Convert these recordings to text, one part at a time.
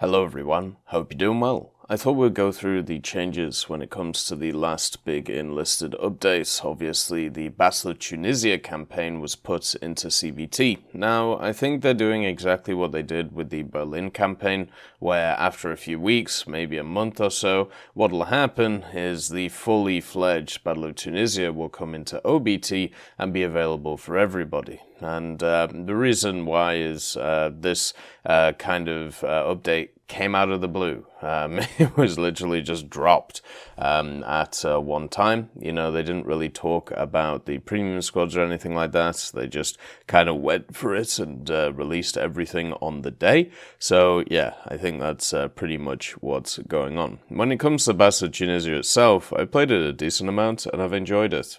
Hello everyone, hope you're doing well. I thought we'd go through the changes when it comes to the last big Enlisted update. Obviously, the Battle of Tunisia campaign was put into CBT. Now, I think they're doing exactly what they did with the Berlin campaign, where after a few weeks, maybe a month or so, what'll happen is the fully fledged Battle of Tunisia will come into OBT and be available for everybody. And the reason why is this kind of update came out of the blue. It was literally just dropped at one time. You know, they didn't really talk about the premium squads or anything like that. They just kind of went for it and released everything on the day. So yeah, I think that's pretty much what's going on. When it comes to Battle of Tunisia itself, I played it a decent amount and I've enjoyed it.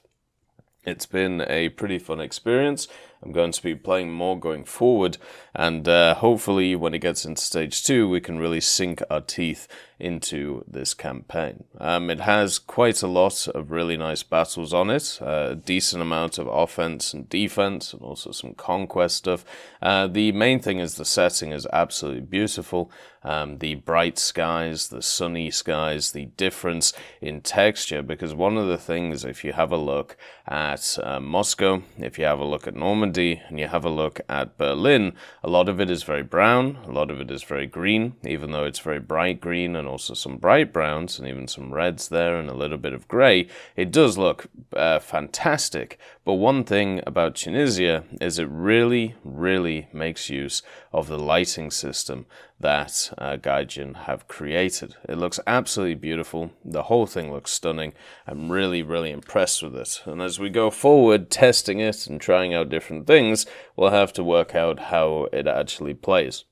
It's been a pretty fun experience. I'm going to be playing more going forward, and hopefully when it gets into stage 2 we can really sink our teeth into this campaign. It has quite a lot of really nice battles on it, a decent amount of offense and defense, and also some conquest stuff. The main thing is the setting is absolutely beautiful. The bright skies, the sunny skies, the difference in texture, because one of the things, if you have a look at Moscow, if you have a look at Normandy, and you have a look at Berlin, a lot of it is very brown, a lot of it is very green, even though it's very bright green and also some bright browns and even some reds there and a little bit of grey. It does look fantastic, but one thing about Tunisia is it really makes use of the lighting system that Gaijin have created. It looks absolutely beautiful. The whole thing looks stunning. I'm really impressed with it. And as we go forward testing it and trying out different things, we'll have to work out how it actually plays.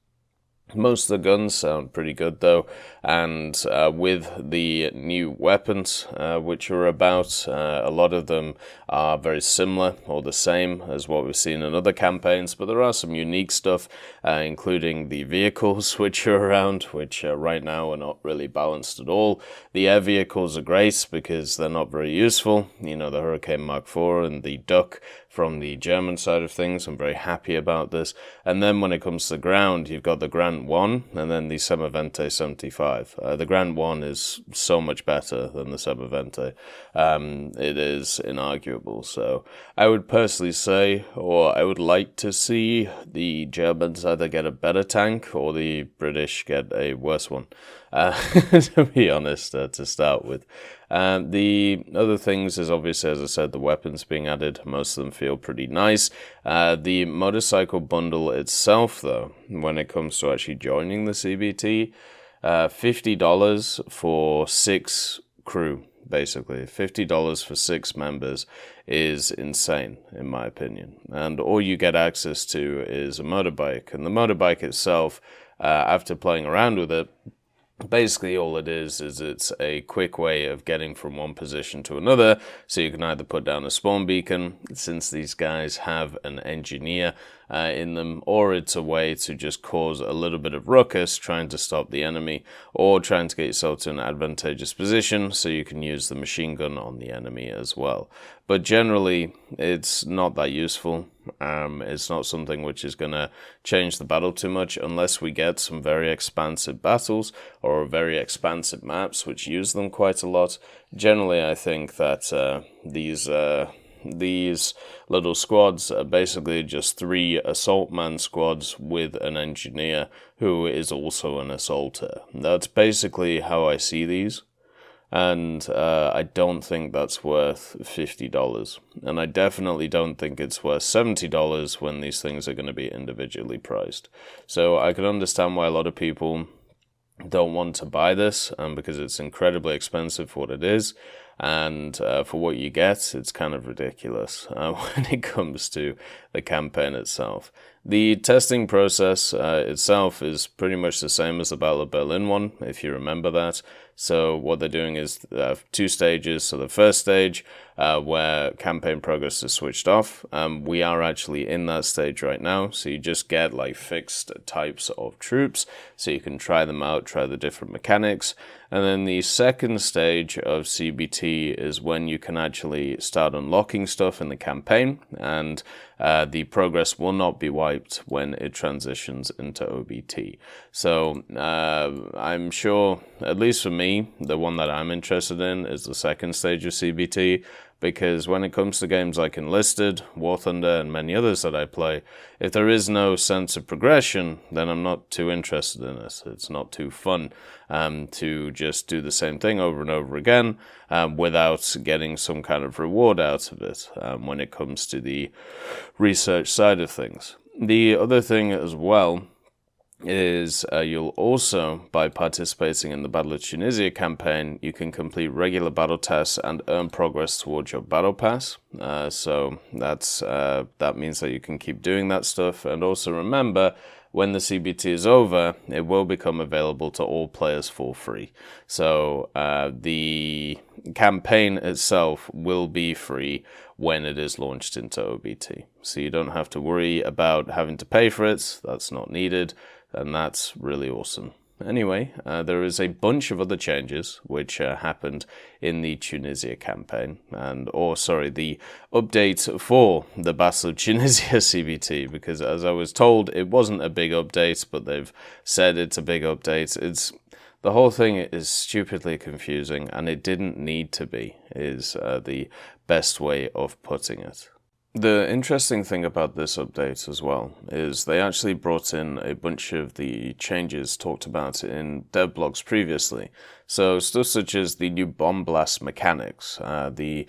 Most of the guns sound pretty good though, and with the new weapons which are about, a lot of them are very similar or the same as what we've seen in other campaigns, but there are some unique stuff, including the vehicles which are around, which right now are not really balanced at all. The air vehicles are great because they're not very useful, you know, the Hurricane Mark IV and the Duck from the German side of things. I'm very happy about this. And then when it comes to the ground, you've got the Grant 1 and then the Semavente 75. The Grant 1 is so much better than the Semavente. It is inarguable. So I would personally say, or I would like to see the Germans either get a better tank or the British get a worse one. To be honest, to start with. The other things is obviously, as I said, the weapons being added. Most of them feel pretty nice. The motorcycle bundle itself, though, when it comes to actually joining the CBT, $50 for 6 crew, basically. $50 for 6 members is insane, in my opinion. And all you get access to is a motorbike. And the motorbike itself, after playing around with it, basically all it is it's a quick way of getting from one position to another, so you can either put down a spawn beacon, since these guys have an engineer in them, or it's a way to just cause a little bit of ruckus trying to stop the enemy, or trying to get yourself to an advantageous position so you can use the machine gun on the enemy as well. But generally, it's not that useful. It's not something which is going to change the battle too much unless we get some very expansive battles or very expansive maps which use them quite a lot. Generally, I think that these little squads are basically just 3 assault man squads with an engineer who is also an assaulter. That's basically how I see these. And I don't think that's worth $50. And I definitely don't think it's worth $70 when these things are going to be individually priced. So I can understand why a lot of people don't want to buy this, because it's incredibly expensive for what it is. And for what you get, it's kind of ridiculous when it comes to the campaign itself. The testing process itself is pretty much the same as the Battle of Berlin one, if you remember that. So what they're doing is 2 stages. So the first stage, where campaign progress is switched off, we are actually in that stage right now. So you just get like fixed types of troops, so you can try them out, try the different mechanics. And then the second stage of CBT is when you can actually start unlocking stuff in the campaign, and the progress will not be wiped when it transitions into OBT. So I'm sure, at least for me, the one that I'm interested in is the second stage of CBT, because when it comes to games like Enlisted, War Thunder, and many others that I play, if there is no sense of progression, then I'm not too interested in it. It's not too fun to just do the same thing over and over again without getting some kind of reward out of it when it comes to the research side of things. The other thing as well is you'll also, by participating in the Battle of Tunisia campaign, you can complete regular battle tests and earn progress towards your battle pass. So that means that you can keep doing that stuff. And also remember, when the CBT is over, it will become available to all players for free. So the campaign itself will be free when it is launched into OBT. So you don't have to worry about having to pay for it. That's not needed. And that's really awesome. Anyway, there is a bunch of other changes which happened in the Tunisia campaign, the update for the Battle of Tunisia CBT, because as I was told, it wasn't a big update, but they've said it's a big update. The whole thing is stupidly confusing, and it didn't need to be, is the best way of putting it. The interesting thing about this update as well is they actually brought in a bunch of the changes talked about in dev blogs previously. So stuff such as the new bomb blast mechanics, the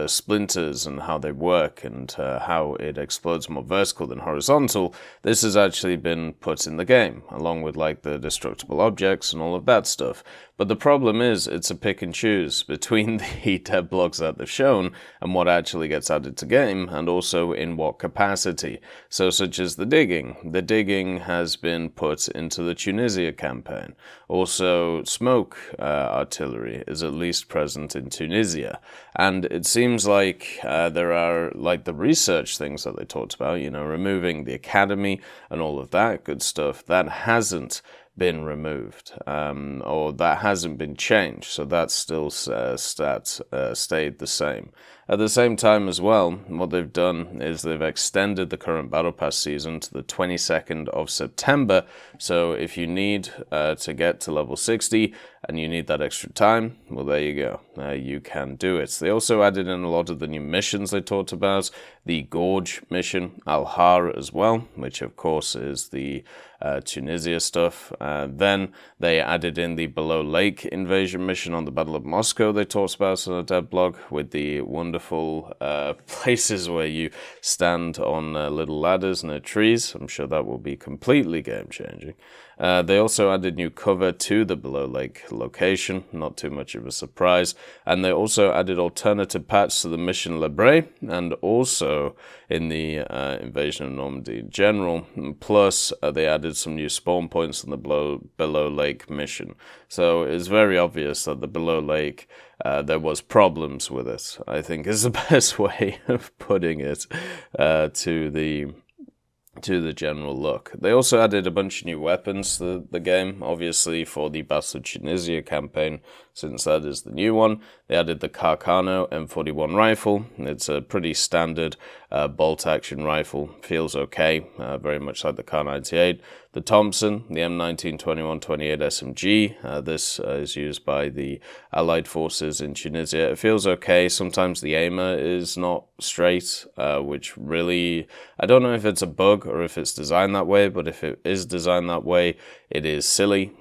splinters and how they work, and how it explodes more vertical than horizontal. This has actually been put in the game, along with like the destructible objects and all of that stuff. But the problem is it's a pick and choose between the dev blogs that they've shown and what actually gets added to game, and also in what capacity. So such as the digging. The digging has been put into the Tunisia campaign. Also smoke artillery is at least present in Tunisia. And it seems like there are like the research things that they talked about, removing the academy and all of that good stuff, that hasn't been removed, or that hasn't been changed, so that's still stayed the same. At the same time as well, what they've done is they've extended the current Battle Pass season to the 22nd of September, so if you need to get to level 60 and you need that extra time, well, there you go. You can do it. They also added in a lot of the new missions they talked about, the Gorge mission, Al-Har as well, which of course is the Tunisia stuff. Then they added in the Below Lake invasion mission on the Battle of Moscow they talked about on a dev blog, with the wonderful places where you stand on little ladders near trees. I'm sure that will be completely game-changing. They also added new cover to the Below Lake location, not too much of a surprise, and they also added alternative paths to the mission Le Bray, and also in the invasion of Normandy in general, plus they added some new spawn points in the Below Lake mission. So it's very obvious that the Below Lake, there was problems with it, I think is the best way of putting it to the general look. They also added a bunch of new weapons to the game, obviously for the Battle of Tunisia campaign, since that is the new one. They added the Carcano M41 rifle. It's a pretty standard bolt-action rifle. Feels okay, very much like the Kar-98. The Thompson, the M19-21-28 SMG. This is used by the Allied forces in Tunisia. It feels okay. Sometimes the aimer is not straight, which really, I don't know if it's a bug or if it's designed that way, but if it is designed that way, it is silly.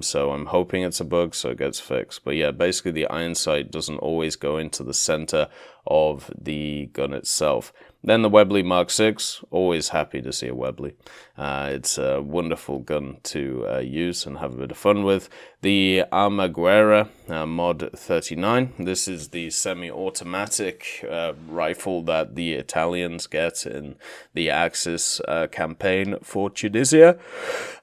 So I'm hoping it's a bug, so it gets fixed. But yeah, basically the iron sight doesn't always go into the center of the gun itself. Then the Webley Mark VI, always happy to see a Webley. It's a wonderful gun to use and have a bit of fun with. The Armaguerra Mod 39. This is the semi-automatic rifle that the Italians get in the Axis campaign for Tunisia.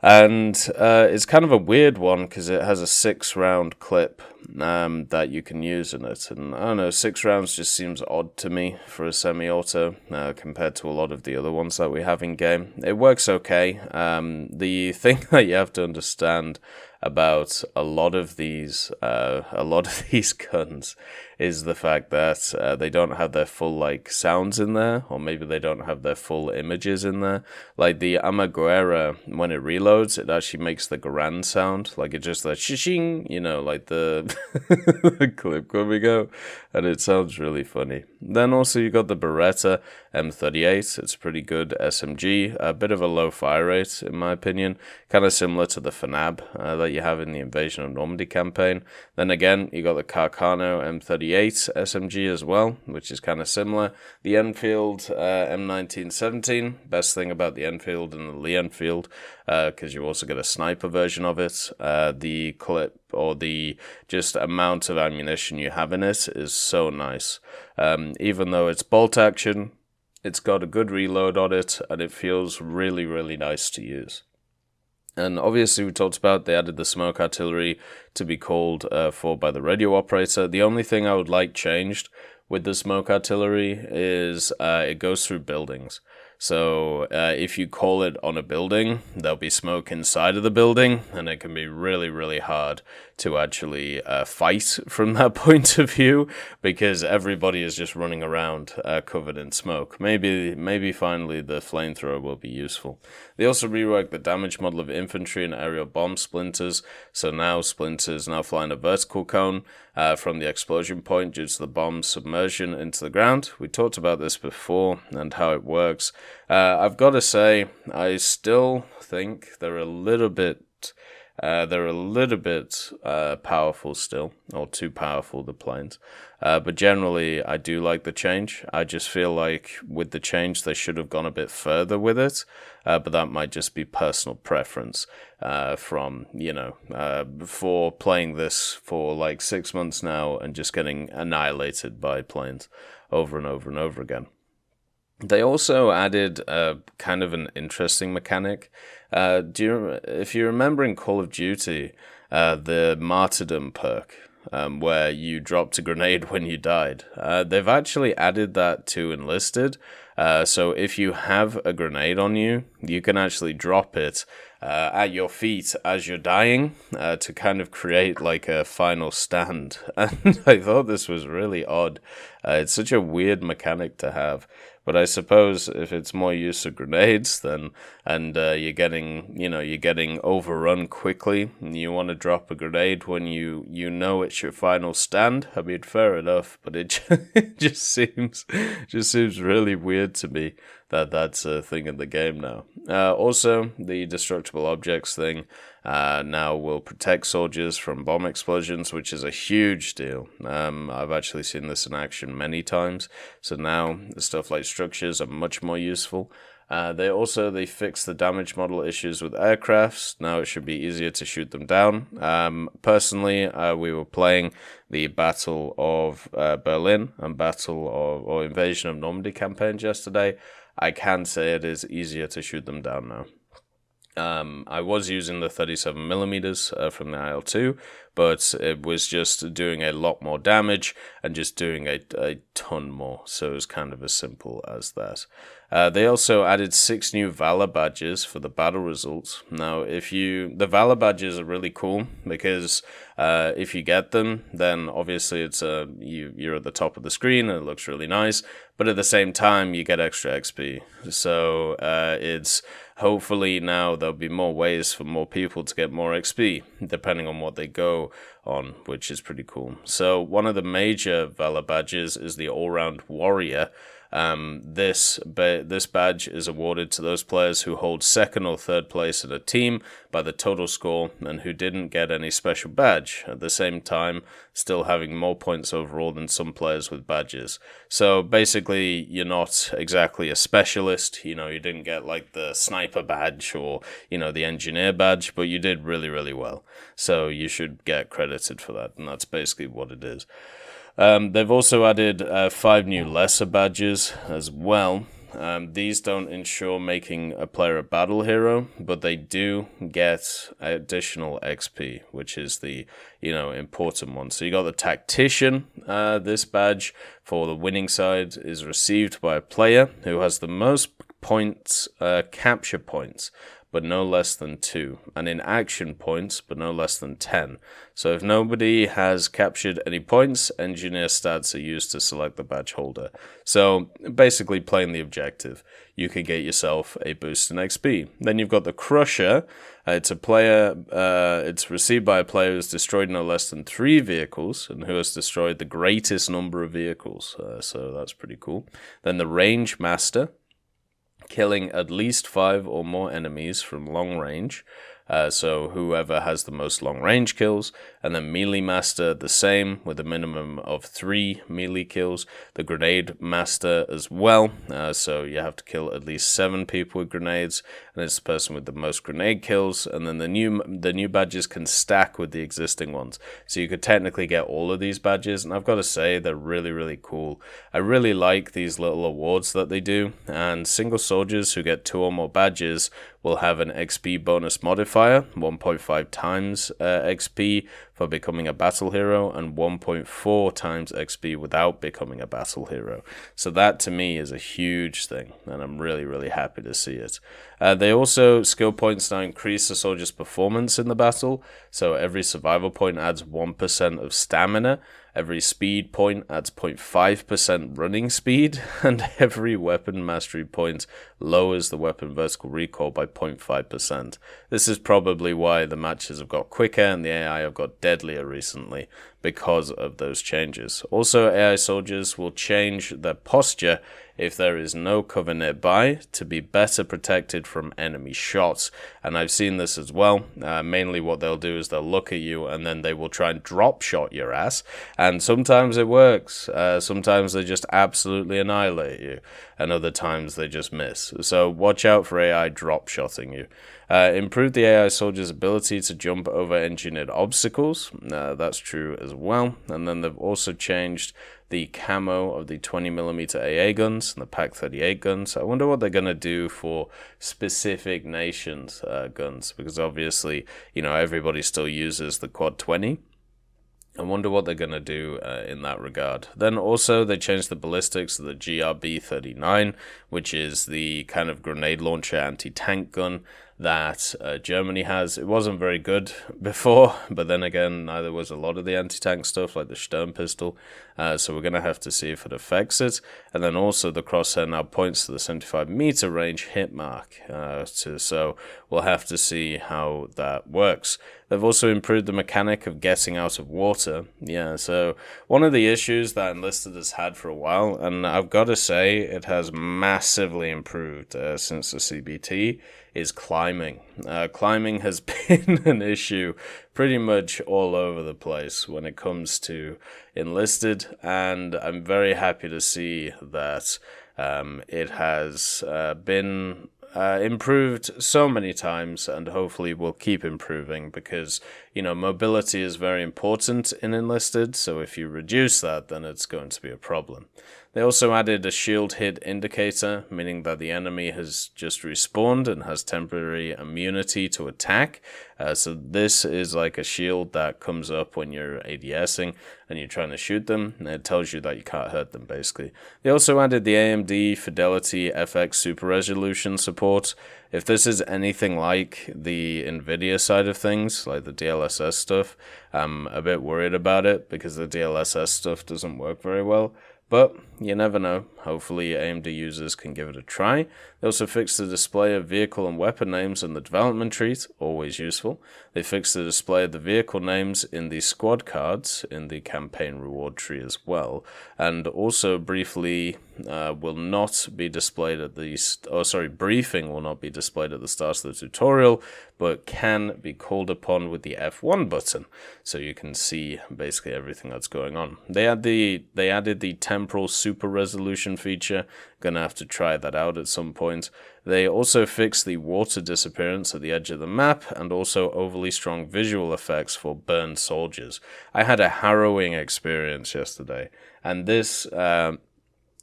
And it's kind of a weird one because it has a 6-round clip that you can use in it. And I don't know, 6 rounds just seems odd to me for a semi-auto compared to a lot of the other ones that we have in game. It works okay. The thing that you have to understand about a lot of these guns is the fact that they don't have their full like sounds in there, or maybe they don't have their full images in there. Like the Amaguera, when it reloads, it actually makes the Garand sound, like it just like shing, you know, like the the clip when we go, and it sounds really funny. Then also you got the Beretta M38. It's a pretty good SMG, a bit of a low fire rate in my opinion, kind of similar to the FNAB that you have in the Invasion of Normandy campaign. Then again, you got the Carcano M38 SMG as well, which is kind of similar. The Enfield M1917, best thing about the Enfield and the Lee Enfield, because you also get a sniper version of it. The clip or the just amount of ammunition you have in it is so nice. Even though it's bolt action, it's got a good reload on it, and it feels really, really nice to use. And obviously we talked about they added the smoke artillery to be called for by the radio operator. The only thing I would like changed with the smoke artillery is it goes through buildings. So if you call it on a building, there'll be smoke inside of the building, and it can be really, really hard to actually fight from that point of view, because everybody is just running around covered in smoke. Maybe finally the flamethrower will be useful. They also reworked the damage model of infantry and aerial bomb splinters, so now splinters now fly in a vertical cone from the explosion point due to the bomb's submersion into the ground. We talked about this before and how it works. I've got to say, I still think they're a little bit powerful still, or too powerful, the planes. But generally, I do like the change. I just feel like with the change, they should have gone a bit further with it. But that might just be personal preference from, for playing this for like 6 months now and just getting annihilated by planes over and over and over again. They also added kind of an interesting mechanic. If you remember in Call of Duty, the Martyrdom perk, where you dropped a grenade when you died, they've actually added that to Enlisted. So if you have a grenade on you, you can actually drop it at your feet as you're dying to kind of create like a final stand. And I thought this was really odd. It's such a weird mechanic to have. But I suppose if it's more use of grenades, then you're getting overrun quickly, and you want to drop a grenade when you know it's your final stand. I mean, fair enough, but it just seems really weird to me that that's a thing in the game now. Also, the destructible objects thing now will protect soldiers from bomb explosions, which is a huge deal. I've actually seen this in action many times, so now stuff like structures are much more useful. They fixed the damage model issues with aircrafts. Now it should be easier to shoot them down. Personally, we were playing the Battle of Berlin and or Invasion of Normandy campaigns yesterday. I can say it is easier to shoot them down now. I was using the 37mm from the IL-2, but it was just doing a lot more damage and just doing a ton more, so it was kind of as simple as that. They also added 6 new Valor badges for the battle results. Now, the Valor badges are really cool because if you get them, then obviously it's you're at the top of the screen and it looks really nice, but at the same time you get extra XP. So it's hopefully now there'll be more ways for more people to get more XP depending on what they go on, which is pretty cool. So one of the major Valor badges is the All-Round Warrior. This badge is awarded to those players who hold 2nd or 3rd place in a team by the total score and who didn't get any special badge, at the same time still having more points overall than some players with badges. So basically you're not exactly a specialist, you didn't get like the sniper badge or the engineer badge, but you did really, really well. So you should get credited for that, and that's basically what it is. They've also added 5 new lesser badges as well. These don't ensure making a player a battle hero, but they do get additional XP, which is the important one. So you got the Tactician. This badge for the winning side is received by a player who has the most points, capture points but no less than 2, and in action points, but no less than 10. So if nobody has captured any points, engineer stats are used to select the badge holder. So basically playing the objective. You could get yourself a boost in XP. Then you've got the Crusher. It's received by a player who has destroyed no less than 3 vehicles and who has destroyed the greatest number of vehicles. So that's pretty cool. Then the Range Master, killing at least 5 or more enemies from long range. So whoever has the most long range kills. And then Melee Master, the same, with a minimum of 3 melee kills. The Grenade Master as well. So you have to kill at least 7 people with grenades, and it's the person with the most grenade kills. And then the new badges can stack with the existing ones. So you could technically get all of these badges, and I've got to say they're really, really cool. I really like these little awards that they do, and single soldiers who get 2 or more badges will have an XP bonus modifier, 1.5 times XP for becoming a battle hero, and 1.4 times XP without becoming a battle hero. So that to me is a huge thing, and I'm really, really happy to see it. They also, skill points now increase the soldier's performance in the battle, so every survival point adds 1% of stamina, every speed point adds 0.5% running speed, and every weapon mastery point lowers the weapon vertical recoil by 0.5%. This is probably why the matches have got quicker and the AI have got deadlier recently, because of those changes. Also, AI soldiers will change their posture if there is no cover nearby to be better protected from enemy shots. And I've seen this as well. Mainly what they'll do is they'll look at you and then they will try and drop shot your ass. And sometimes it works. Sometimes they just absolutely annihilate you. And other times they just miss. So watch out for AI drop shotting you. Improve the AI soldier's ability to jump over engineered obstacles. That's true as well. And then they've also changed the camo of the 20mm AA guns and the PaK-38 guns. I wonder what they're going to do for specific nations' guns, because obviously, you know, everybody still uses the Quad 20. I wonder what they're going to do in that regard. Then also they changed the ballistics of the GRB-39, which is the kind of grenade launcher anti-tank gun that Germany has. It wasn't very good before, but then again, neither was a lot of the anti-tank stuff like the Sturm pistol. So we're going to have to see if it affects it. And then also the crosshair now points to the 75-meter range hit mark. So we'll have to see how that works. They've also improved the mechanic of getting out of water. Yeah, so one of the issues that Enlisted has had for a while, and I've got to say it has massively improved since the CBT, is climbing. Climbing has been an issue pretty much all over the place when it comes to Enlisted, and I'm very happy to see that it has been improved so many times, and hopefully will keep improving, because, you know, mobility is very important in Enlisted, so if you reduce that, then it's going to be a problem. They also added a shield hit indicator, meaning that the enemy has just respawned and has temporary immunity to attack. So this is like a shield that comes up when you're ADSing and you're trying to shoot them, and it tells you that you can't hurt them, basically. They also added the AMD Fidelity FX Super Resolution support. If this is anything like the NVIDIA side of things, like the DLSS stuff, I'm a bit worried about it, because the DLSS stuff doesn't work very well. But you never know. Hopefully AMD users can give it a try. They also fixed the display of vehicle and weapon names in the development tree, always useful. They fixed the display of the vehicle names in the squad cards in the campaign reward tree as well. And also briefly will not be displayed at the, briefing will not be displayed at the start of the tutorial, but can be called upon with the F1 button, so you can see basically everything that's going on. They added the temporal super resolution feature. Gonna have to try that out at some point. They also fixed the water disappearance at the edge of the map, and also overly strong visual effects for burned soldiers. I had a harrowing experience yesterday, and this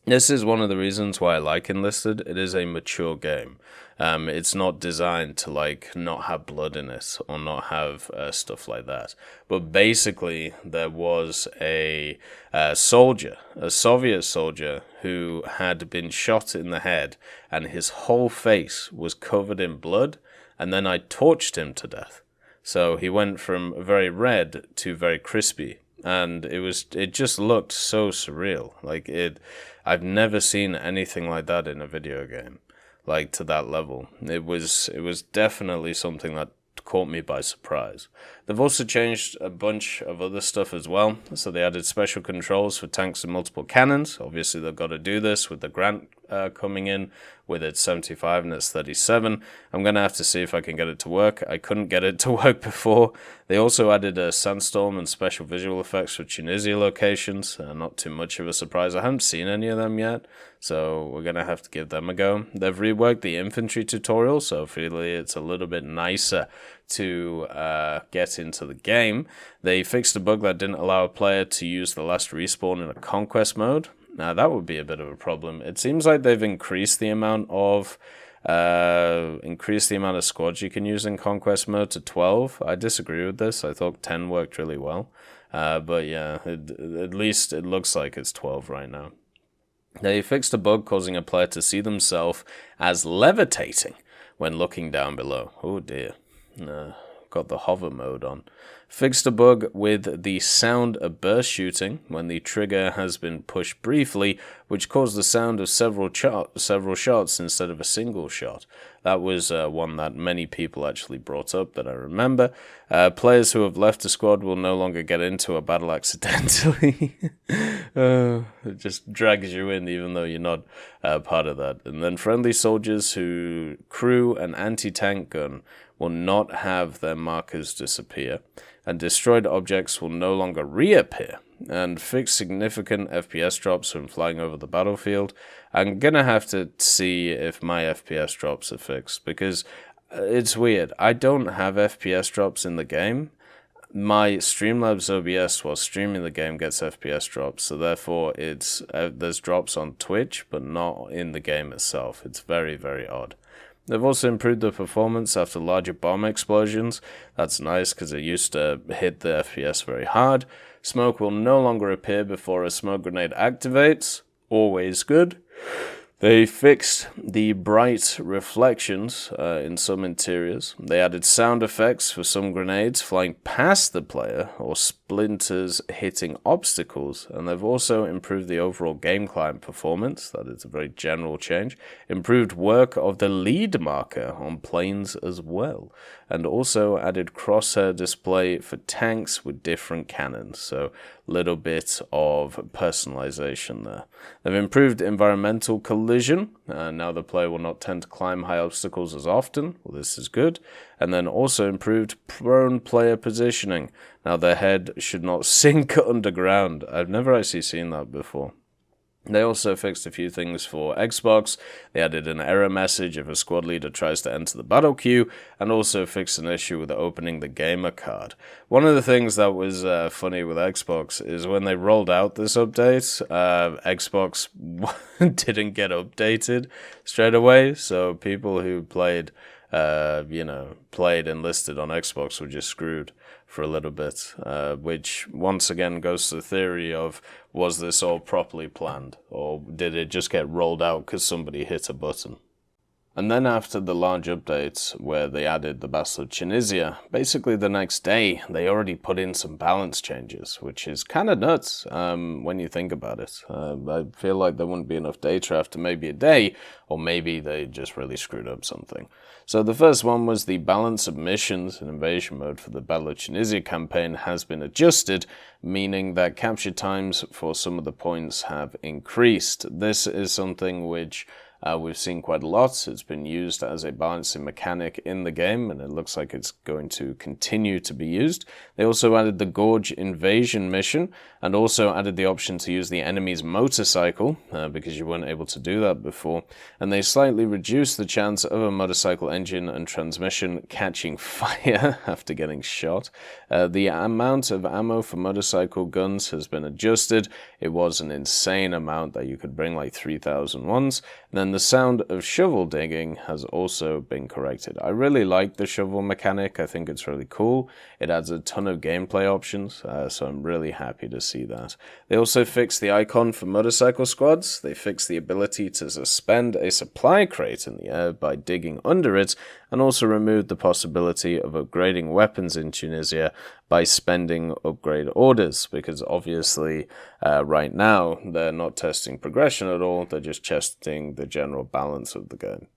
This is one of the reasons why I like Enlisted. It is a mature game. It's not designed to like not have blood in it or not have stuff like that. But basically, there was a soldier, a Soviet soldier, who had been shot in the head, and his whole face was covered in blood. And then I torched him to death. So he went from very red to very crispy. And it just looked so surreal. Like I've never seen anything like that in a video game, like to that level. It was definitely something that caught me by surprise. They've also changed a bunch of other stuff as well. So they added special controls for tanks and multiple cannons. Obviously, they've got to do this with the grant coming in with its 75 and its 37. I'm going to have to see if I can get it to work. I couldn't get it to work before. They also added a sandstorm and special visual effects for Tunisia locations. Not too much of a surprise. I haven't seen any of them yet, so we're going to have to give them a go. They've reworked the infantry tutorial, so hopefully it's a little bit nicer to get into the game. They fixed a bug that didn't allow a player to use the last respawn in a conquest mode. Now, that would be a bit of a problem. It seems like they've increased the amount of squads you can use in Conquest mode to 12. I disagree with this. I thought 10 worked really well. But yeah, at least it looks like it's 12 right now. They fixed a bug causing a player to see themselves as levitating when looking down below. Oh dear. Got the hover mode on. Fixed a bug with the sound of burst shooting when the trigger has been pushed briefly, which caused the sound of several shots instead of a single shot. That was one that many people actually brought up that I remember. Players who have left a squad will no longer get into a battle accidentally. It just drags you in even though you're not part of that. And then friendly soldiers who crew an anti-tank gun will not have their markers disappear, and destroyed objects will no longer reappear, and fix significant FPS drops when flying over the battlefield. I'm gonna have to see if my FPS drops are fixed, because it's weird. I don't have FPS drops in the game. My Streamlabs OBS while streaming the game gets FPS drops, so therefore it's there's drops on Twitch, but not in the game itself. It's very, very odd. They've also improved the performance after larger bomb explosions. That's nice because it used to hit the FPS very hard. Smoke will no longer appear before a smoke grenade activates. Always good. They fixed the bright reflections in some interiors. They added sound effects for some grenades flying past the player or splinters hitting obstacles. And they've also improved the overall game client performance. That is a very general change. Improved work of the lead marker on planes as well. And also added crosshair display for tanks with different cannons. So little bit of personalization there. They've improved environmental collision. Now the player will not tend to climb high obstacles as often. Well, this is good. And then also improved prone player positioning. Now their head should not sink underground. I've never actually seen that before. They also fixed a few things for Xbox. They added an error message if a squad leader tries to enter the battle queue, and also fixed an issue with opening the gamer card. One of the things that was funny with Xbox is when they rolled out this update, Xbox didn't get updated straight away, so people who played Enlisted on Xbox were just screwed for a little bit, which once again goes to the theory of, was this all properly planned, or did it just get rolled out because somebody hit a button? And then after the large updates where they added the Battle of Tunisia, basically the next day they already put in some balance changes, which is kind of nuts when you think about it. I feel like there wouldn't be enough data after maybe a day, or maybe they just really screwed up something. So the first one was the balance of missions in invasion mode for the Battle of Tunisia campaign has been adjusted, meaning that capture times for some of the points have increased. This is something which we've seen quite a lot. It's been used as a balancing mechanic in the game, and it looks like it's going to continue to be used. They also added the Gorge Invasion mission, and also added the option to use the enemy's motorcycle, because you weren't able to do that before. And they slightly reduced the chance of a motorcycle engine and transmission catching fire after getting shot. The amount of ammo for motorcycle guns has been adjusted. It was an insane amount that you could bring, like 3,000 ones. And then the sound of shovel digging has also been corrected. I really like the shovel mechanic. I think it's really cool. It adds a ton of gameplay options, so I'm really happy to see that. They also fixed the icon for motorcycle squads. They fixed the ability to suspend a supply crate in the air by digging under it, and also removed the possibility of upgrading weapons in Tunisia by spending upgrade orders, because obviously right now they're not testing progression at all, they're just testing the general balance of the game.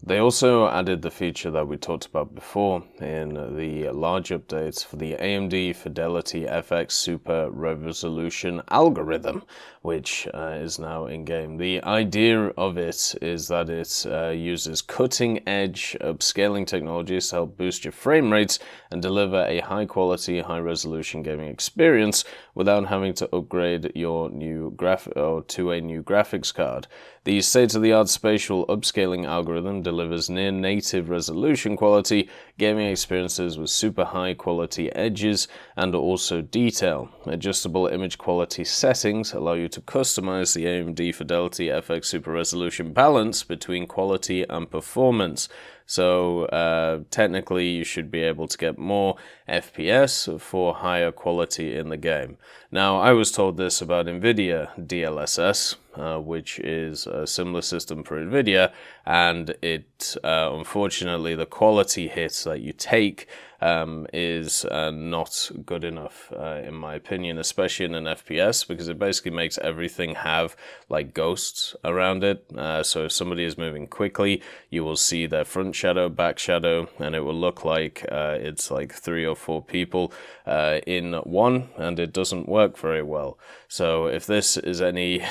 They also added the feature that we talked about before in the large updates for the AMD Fidelity FX Super Resolution algorithm, which is now in-game. The idea of it is that it uses cutting-edge upscaling technologies to help boost your frame rates and deliver a high-quality, high-resolution gaming experience without having to upgrade your new to a new graphics card. The state-of-the-art spatial upscaling algorithm delivers near-native resolution quality gaming experiences with super high-quality edges and also detail. Adjustable image quality settings allow you to customize the AMD Fidelity FX Super Resolution balance between quality and performance. So technically you should be able to get more FPS for higher quality in the game. Now, I was told this about NVIDIA DLSS, which is a similar system for NVIDIA, and it unfortunately the quality hits that you take is not good enough in my opinion, especially in an FPS, because it basically makes everything have like ghosts around it. So if somebody is moving quickly, you will see their front shadow, back shadow, and it will look like it's like 3 or 4 people in one, and it doesn't work very well. So if this is any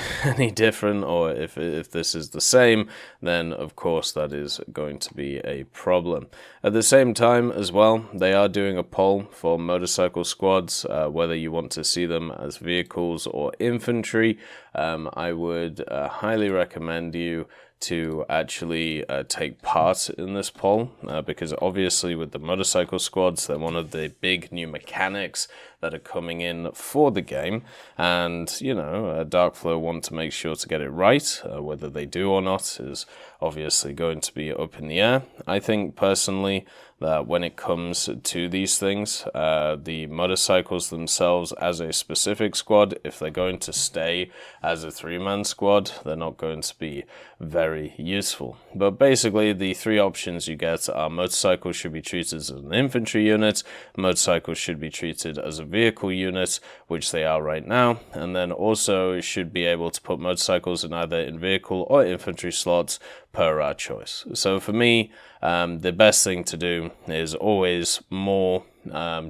different, or if this is the same, then of course that is going to be a problem. At the same time as well, they are doing a poll for motorcycle squads, whether you want to see them as vehicles or infantry. I would highly recommend you to actually take part in this poll, because obviously with the motorcycle squads, they're one of the big new mechanics that are coming in for the game, and you know, Darkflow want to make sure to get it right. Whether they do or not is obviously going to be up in the air. I think personally that when it comes to these things, the motorcycles themselves as a specific squad, if they're going to stay as a 3-man squad, they're not going to be very useful. But basically the 3 options you get are: motorcycles should be treated as an infantry unit, motorcycles should be treated as a vehicle unit, which they are right now, and then also should be able to put motorcycles in either in vehicle or infantry slots per our choice. So for me, the best thing to do is always more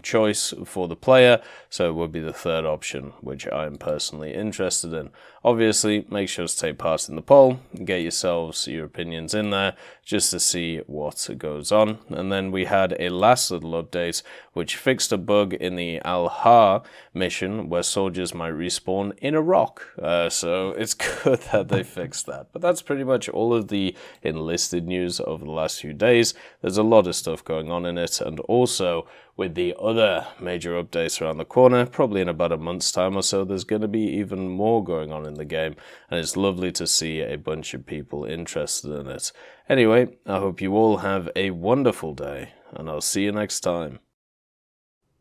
choice for the player, so it would be the 3rd option, which I'm personally interested in. Obviously, make sure to take part in the poll, get yourselves your opinions in there, just to see what goes on. And then we had a last little update, which fixed a bug in the Al-Har mission, where soldiers might respawn in a rock. So it's good that they fixed that. But that's pretty much all of the Enlisted news over the last few days. There's a lot of stuff going on in it, and also with the other major updates around the corner, probably in about a month's time or so, there's going to be even more going on in the game, and it's lovely to see a bunch of people interested in it. Anyway, I hope you all have a wonderful day, and I'll see you next time.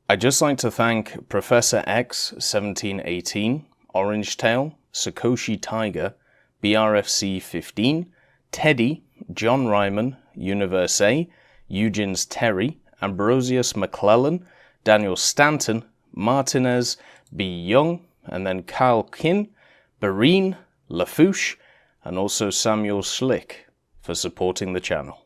I'd just like to thank Professor X 1718, Orange Tail, Sakoshi Tiger, BRFC 15, Teddy, John Ryman, Universe A, Eugens Terry, Ambrosius McClellan, Daniel Stanton, Martinez, B. Young, and then Kyle Kin, Bareen, Lafouche, and also Samuel Slick for supporting the channel.